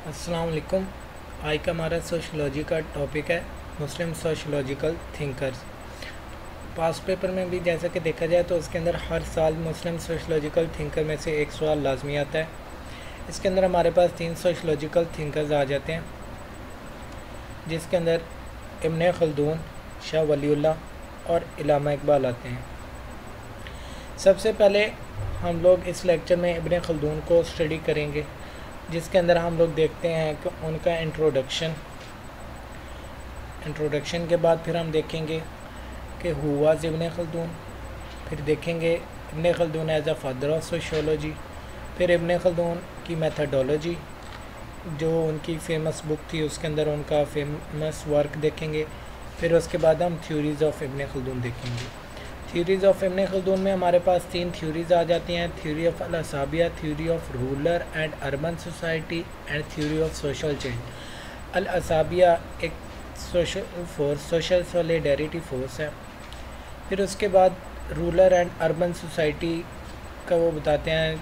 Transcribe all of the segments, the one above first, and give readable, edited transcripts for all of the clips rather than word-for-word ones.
अस्सलाम वालेकुम। आज का हमारा सोशलॉजी का टॉपिक है मुस्लिम सोशलॉजिकल थिंकर्स। पास्ट पेपर में भी जैसा कि देखा जाए तो उसके अंदर हर साल मुस्लिम सोशलॉजिकल थिंकर में से एक सवाल लाजमी आता है। इसके अंदर हमारे पास 3 सोशलॉजिकल थिंकर्स आ जाते हैं, जिसके अंदर इब्न खल्दून, शाह वलीउल्लाह और इल्लामा इकबाल आते हैं। सबसे पहले हम लोग इस लेक्चर में इब्न खल्दून को स्टडी करेंगे, जिसके अंदर हम लोग देखते हैं कि उनका इंट्रोडक्शन के बाद फिर हम देखेंगे कि हु वाज इब्न खल्दून, फिर देखेंगे Ibn Khaldun as a father of sociology, फिर इब्न खल्दून की मेथडोलॉजी जो उनकी फेमस बुक थी उसके अंदर उनका फेमस वर्क देखेंगे, फिर उसके बाद हम थ्योरीज़ ऑफ इब्न खल्दून देखेंगे। थ्योरीज़ ऑफ इब्न खल्दून में हमारे पास 3 थ्योरीज़ आ जाती हैं: थ्योरी ऑफ अल असाबिया, theory of rural and urban society and theory of social change. अल असाबिया एक सोशल सॉलिडेरिटी फोर्स है। फिर उसके बाद रूरल एंड अर्बन सोसाइटी का वो बताते हैं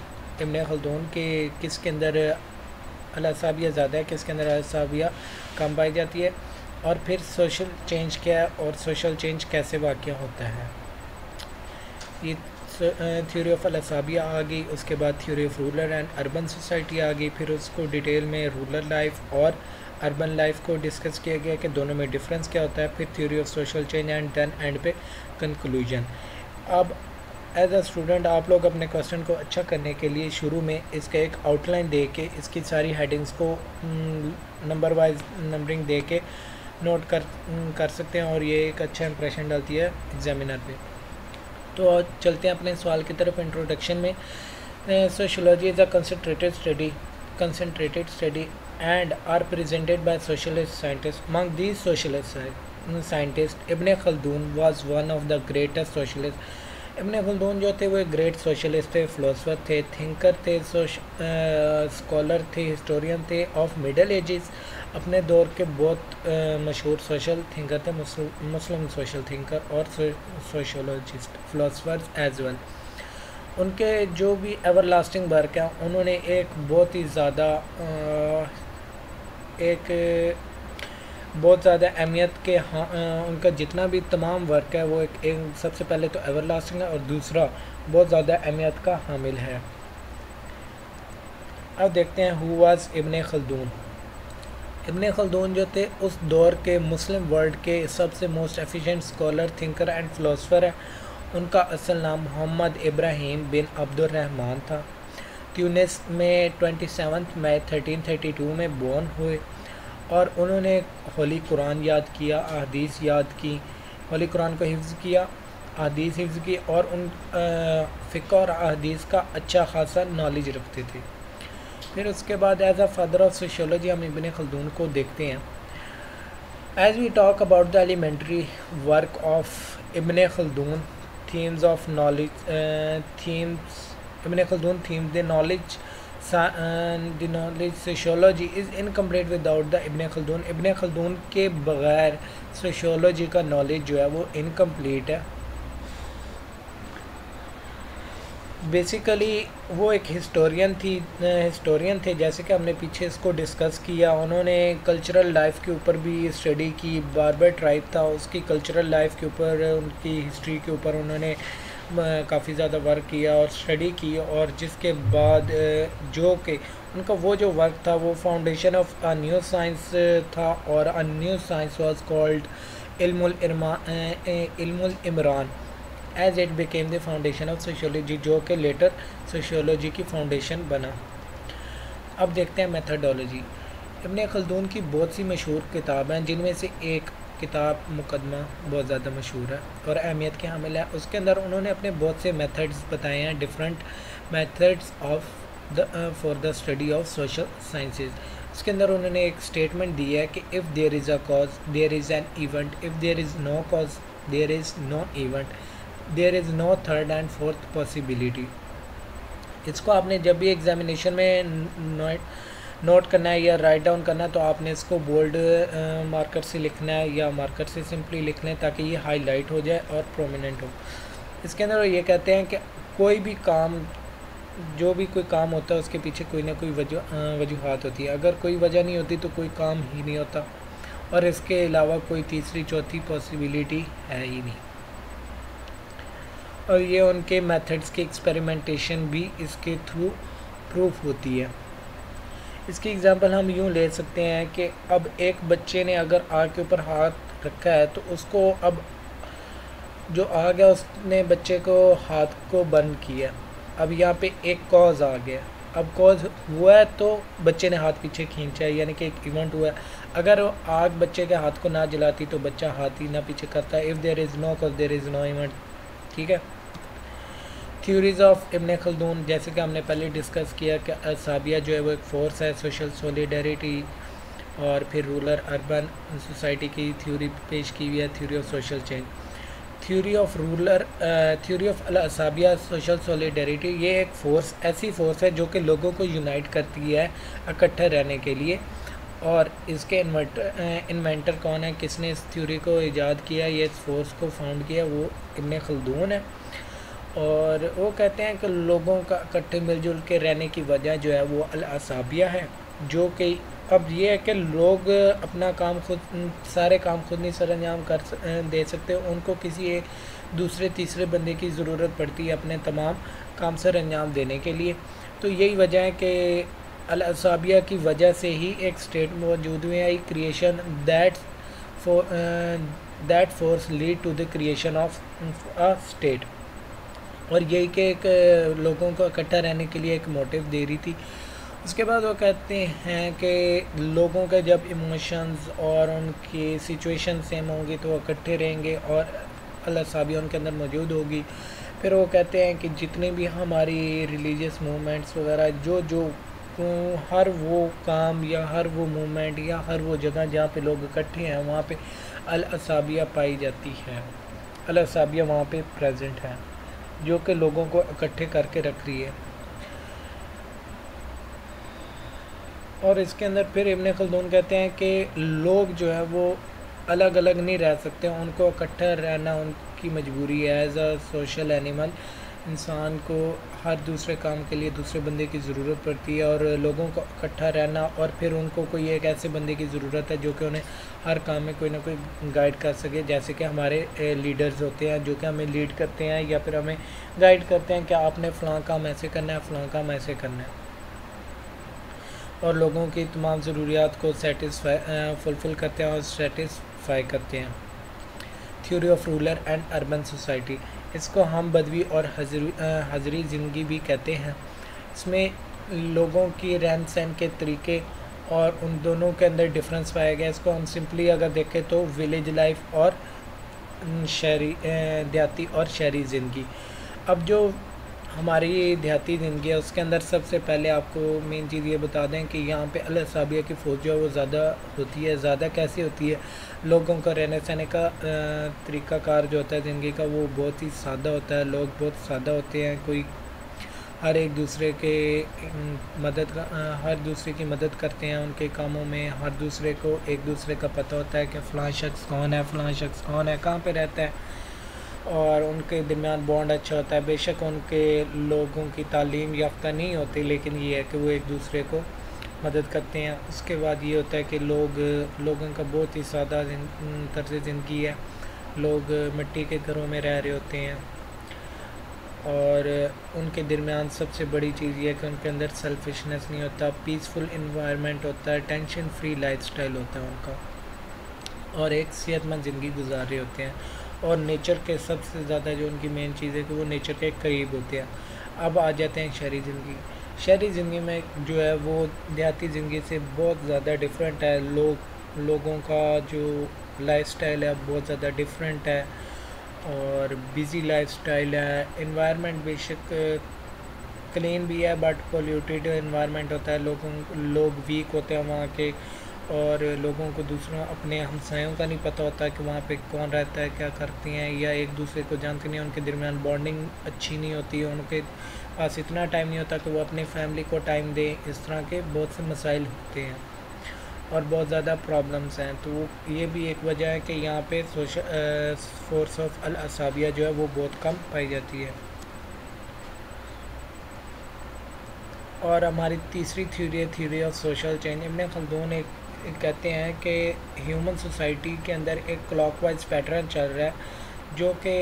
इब्न खल्दून के किसके अंदर अल असाबिया ज़्यादा है, किसके अंदर अल असाबिया कम पाई जाती है, और फिर सोशल चेंज क्या है और सोशल चेंज कैसे वाक़या होता है। ये थ्योरी ऑफ अल असाबिया आ गई, उसके बाद theory of rural and urban society आ गई, फिर उसको डिटेल में रूरल लाइफ और अर्बन लाइफ को डिस्कस किया गया कि दोनों में डिफरेंस क्या होता है, फिर theory of social change and then end पे कंक्लूजन। अब एज अ स्टूडेंट आप लोग अपने क्वेश्चन को अच्छा करने के लिए शुरू में इसका एक आउटलाइन दे के इसकी सारी हेडिंग्स को नंबर वाइज नंबरिंग दे के नोट कर सकते हैं, और ये एक अच्छा इंप्रेशन डालती है एग्जामिनर पे। तो चलते हैं अपने सवाल की तरफ। इंट्रोडक्शन में sociology is a concentrated study and are presented by socialist scientist. Among these socialist scientist Ibn Khaldun was one of the greatest socialist. Ibn Khaldun जो थे वो एक ग्रेट सोशलिस्ट थे, फिलोसफर थे, थिंकर थे, स्कॉलर थे, historian थे of middle ages. अपने दौर के बहुत मशहूर सोशल थिंकर थे, मुस्लिम सोशल थिंकर और सोशोलॉजिस्ट, फिलोसफर्स एज वेल। उनके जो भी एवर लास्टिंग वर्क हैं उन्होंने एक बहुत ही ज़्यादा बहुत ज़्यादा अहमियत के उनका जितना भी तमाम वर्क है वो एक सबसे पहले तो एवर लास्टिंग है और दूसरा बहुत ज़्यादा अहमियत का हामिल है। अब देखते हैं who was ibn Khaldun. Ibn Khaldun जो थे उस दौर के मुस्लिम वर्ल्ड के सबसे most efficient scholar, thinker and philosopher है। उनका असल नाम मोहम्मद इब्राहिम बिन अब्दुर्रहमान था। ट्यूनिस में 27 मई 1332 में बोर्न हुए और उन्होंने होली कुरान याद किया, अहदीस याद की, होली कुरान को हिफ्ज़ किया, अहदीस हिफ्ज़ की, और उन फ़िक़्ह और अहदीस का अच्छा खासा नॉलेज रखते थे। फिर उसके बाद as a father of sociology हम इब्न खल्दून को देखते हैं। As we talk about the elementary work of Ibn Khaldun, themes of knowledge, Ibn Khaldun themes the knowledge sociology is incomplete without the Ibn Khaldun। Ibn Khaldun के बग़ैर sociology का knowledge जो है वो incomplete है। बेसिकली वो एक historian थे, जैसे कि हमने पीछे इसको डिस्कस किया। उन्होंने कल्चरल लाइफ के ऊपर भी स्टडी की। बार्बर ट्राइब था, उसकी कल्चरल लाइफ के ऊपर, उनकी हिस्ट्री के ऊपर उन्होंने काफ़ी ज़्यादा वर्क किया और स्टडी की, और जिसके बाद जो कि उनका वो जो वर्क था वो foundation of a new science था, और a new science was called इल्मुल इमरान as it became the foundation of sociology, जो कि लेटर सोशियोलॉजी की फाउंडेशन बना। अब देखते हैं मेथडोलॉजी। इब्न खल्दून की बहुत सी मशहूर किताब हैं, जिनमें से एक किताब मुकदमा बहुत ज़्यादा मशहूर है और अहमियत के हामिल है। उसके अंदर उन्होंने अपने बहुत से मेथड्स बताए हैं, different methods for the study of social sciences. उसके अंदर उन्होंने एक स्टेटमेंट दी है कि if there is a cause there is an event, if there is no cause there is no event, there is no third and fourth possibility. इसको आपने जब भी एग्जामिनेशन में नोट करना है या राइट डाउन करना है तो आपने इसको बोल्ड मार्कर से लिखना है या मार्कर से सिंपली लिख लें ताकि ये हाईलाइट हो जाए और प्रोमिनेंट हो। इसके अंदर ये कहते हैं कि कोई भी काम जो भी कोई काम होता है उसके पीछे कोई ना कोई वजूहात होती है। अगर कोई वजह नहीं होती तो कोई काम ही नहीं होता, और इसके अलावा कोई तीसरी चौथी पॉसिबिलिटी है ही नहीं। और ये उनके मेथड्स की एक्सपेरिमेंटेशन भी इसके थ्रू प्रूफ होती है। इसकी एग्जांपल हम यूँ ले सकते हैं कि अब एक बच्चे ने अगर आग के ऊपर हाथ रखा है तो उसको अब जो आग है उसने बच्चे को हाथ को बंद किया। अब यहाँ पे एक कॉज आ गया, अब कॉज हुआ है तो बच्चे ने हाथ पीछे खींचा है, यानी कि एक इवेंट हुआ है। अगर आग बच्चे के हाथ को ना जलाती तो बच्चा हाथ ही ना पीछे करता। If there is no cause there is no event. ठीक है। थ्योरीज ऑफ इब्न खल्दून, जैसे कि हमने पहले डिस्कस किया कि असाबिया जो है वो एक फोर्स है, सोशल सोलिडरिटी, और फिर रूरल अर्बन सोसाइटी की थ्योरी पेश की हुई है, theory of social change. Theory of असाबिया सोशल सोलिडरिटी, ये एक फोर्स, ऐसी फोर्स है जो कि लोगों को यूनाइट करती है इकट्ठे रहने के लिए। और इसके इन्वेंटर कौन है, किसने इस थ्योरी को ईजाद किया, ये इस फोर्स को फाउंड किया, वो इब्न खल्दून है। और वो कहते हैं कि लोगों का इकट्ठे मिलजुल के रहने की वजह जो है वो अल-असाबिया है, जो कि अब ये है कि लोग अपना काम खुद, सारे काम खुद नहीं सर अंजाम कर दे सकते, उनको किसी एक दूसरे तीसरे बंदे की ज़रूरत पड़ती है अपने तमाम काम सर अंजाम देने के लिए। तो यही वजह है कि अल-असाबिया की वजह से ही एक स्टेट मौजूद हुई है, creation that force lead to the creation of a state. और यही कि एक लोगों को इकट्ठा रहने के लिए एक मोटिव दे रही थी। उसके बाद वो कहते हैं कि लोगों के जब इमोशंस और उनकी सिचुएशन सेम होंगी तो वो इकट्ठे रहेंगे और अल-असाबिया उनके अंदर मौजूद होगी। फिर वो कहते हैं कि जितने भी हमारी रिलीजियस मूवमेंट्स वगैरह जो हर वो काम या हर वो मूवमेंट या हर वो जगह जहाँ पे लोग इकट्ठे हैं वहाँ पे अल-असाबिया पाई जाती है, अल-असाबिया वहाँ पे प्रेजेंट है, जो कि लोगों को इकट्ठे करके रख रही है। और इसके अंदर फिर इब्न खल्दून कहते हैं कि लोग जो है वो अलग अलग नहीं रह सकते, उनको इकट्ठा रहना उनकी मजबूरी है। एज अ सोशल एनिमल इंसान को हर दूसरे काम के लिए दूसरे बंदे की ज़रूरत पड़ती है, और लोगों को इकट्ठा रहना, और फिर उनको कोई एक ऐसे बंदे की ज़रूरत है जो कि उन्हें हर काम में कोई ना कोई गाइड कर सके। जैसे कि हमारे लीडर्स होते हैं जो कि हमें लीड करते हैं या फिर हमें गाइड करते हैं कि आपने फ़लाँ काम ऐसे करना है, फ़लाँ काम ऐसे करना है, और लोगों की तमाम ज़रूरियात को फुलफ़िल करते हैं और सेटिस्फाई करते हैं। Theory of rural and urban society, इसको हम बदवी और हज़री ज़िंदगी भी कहते हैं। इसमें लोगों की रहन सहन के तरीके और उन दोनों के अंदर डिफरेंस पाया गया। इसको हम सिंपली अगर देखें तो विलेज लाइफ और शहरी देहाती और शहरी ज़िंदगी। अब जो हमारी देहाती ज़िंदगी है उसके अंदर सबसे पहले आपको मेन चीज़ ये बता दें कि यहाँ पे अल-असाबिया की फ़ौज जो है वो ज़्यादा होती है। ज़्यादा कैसे होती है, लोगों का रहने सहने का तरीक़ाकार जो होता है ज़िंदगी का वो बहुत ही सादा होता है। लोग बहुत सादा होते हैं, कोई हर एक दूसरे के हर दूसरे की मदद करते हैं उनके कामों में। हर दूसरे को एक दूसरे का पता होता है कि फ़लाँ शख्स कौन है, फ़लाँ शख्स कौन है, कहाँ पे रहता है, और उनके दरमियान बॉन्ड अच्छा होता है। बेशक उनके लोगों की तालीम याफ्ता नहीं होती, लेकिन ये है कि वो एक दूसरे को मदद करते हैं। उसके बाद ये होता है कि लोगों का बहुत ही सादा तर्ज़ ज़िंदगी है। लोग मिट्टी के घरों में रह रहे होते हैं, और उनके दरमियान सबसे बड़ी चीज़ ये है कि उनके अंदर सेल्फिशनेस नहीं होता, पीसफुल इन्वायरमेंट होता है, टेंशन फ्री लाइफस्टाइल होता है उनका, और एक सेहतमंद ज़िंदगी गुजार रहे होते हैं। और नेचर के सबसे ज़्यादा जो उनकी मेन चीज़ है कि वो नेचर के करीब होते हैं। अब आ जाते हैं शहरी ज़िंदगी। शहरी ज़िंदगी में जो है वो देहाती ज़िंदगी से बहुत ज़्यादा डिफरेंट है। लोगों का जो लाइफस्टाइल है बहुत ज़्यादा डिफरेंट है, और बिज़ी लाइफस्टाइल है। एनवायरनमेंट बेशक क्लीन भी है बट पोल्यूटेड एनवायरनमेंट होता है। लोग वीक होते हैं वहाँ के, और लोगों को दूसरों अपने हमसायों का नहीं पता होता कि वहाँ पे कौन रहता है, क्या करती हैं, या एक दूसरे को जानते नहीं। उनके दरमियान बॉन्डिंग अच्छी नहीं होती है, उनके पास इतना टाइम नहीं होता कि वो अपनी फैमिली को टाइम दें। इस तरह के बहुत से मसाइल होते हैं और बहुत ज़्यादा प्रॉब्लम्स हैं। तो ये भी एक वजह है कि यहाँ पे फोर्स ऑफ अल-असाबिया जो है वो बहुत कम पाई जाती है। और हमारी तीसरी थ्योरी है theory of social change. Ibn Khaldun एक कहते हैं कि ह्यूमन सोसाइटी के अंदर एक क्लॉकवाइज पैटर्न चल रहा है जो कि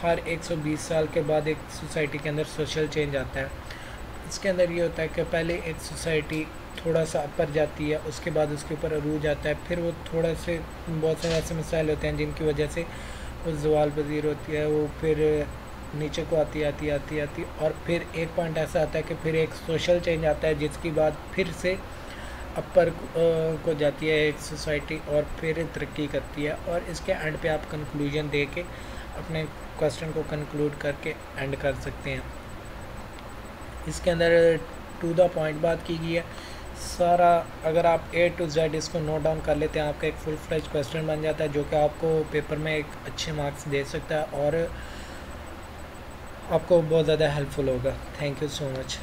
हर 120 साल के बाद एक सोसाइटी के अंदर सोशल चेंज आता है। इसके अंदर ये होता है कि पहले एक सोसाइटी थोड़ा सा अपर जाती है, उसके बाद उसके ऊपर अरूज आता है, फिर वो थोड़ा से बहुत से ऐसे मसाइल होते हैं जिनकी वजह से वो ज़वाल पजीर होती है, वो फिर नीचे को आती और फिर एक पॉइंट ऐसा आता है कि फिर एक सोशल चेंज आता है जिसकी बाद फिर से अपर को जाती है एक सोसाइटी और फिर तरक्की करती है। और इसके एंड पे आप कंक्लूजन दे के अपने क्वेश्चन को कंक्लूड करके एंड कर सकते हैं। इसके अंदर टू द पॉइंट बात की गई है सारा। अगर आप A to Z इसको नोट डाउन कर लेते हैं आपका एक फुल फ्लेज क्वेश्चन बन जाता है जो कि आपको पेपर में एक अच्छे मार्क्स दे सकता है और आपको बहुत ज़्यादा हेल्पफुल होगा। Thank you so much.